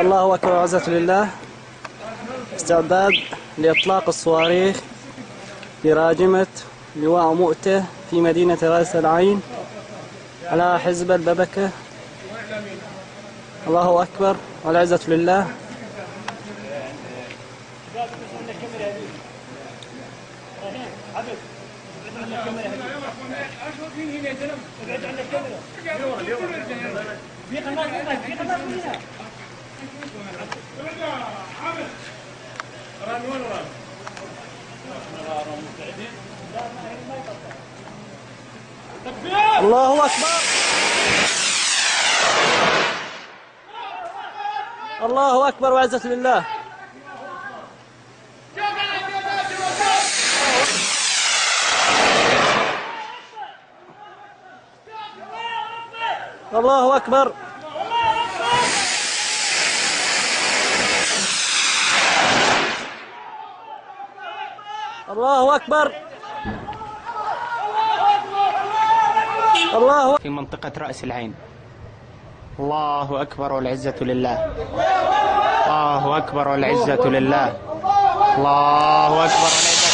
الله أكبر وعزة لله. استعداد لإطلاق الصواريخ براجمة لواء مؤتة في مدينة رأس العين على حزب الببكة. الله أكبر والعزة لله. الله أكبر. الله أكبر وعزة لله. الله أكبر. الله أكبر. الله في منطقة رأس العين. الله أكبر والعزة لله. الله أكبر والعزة لله. الله أكبر والعزة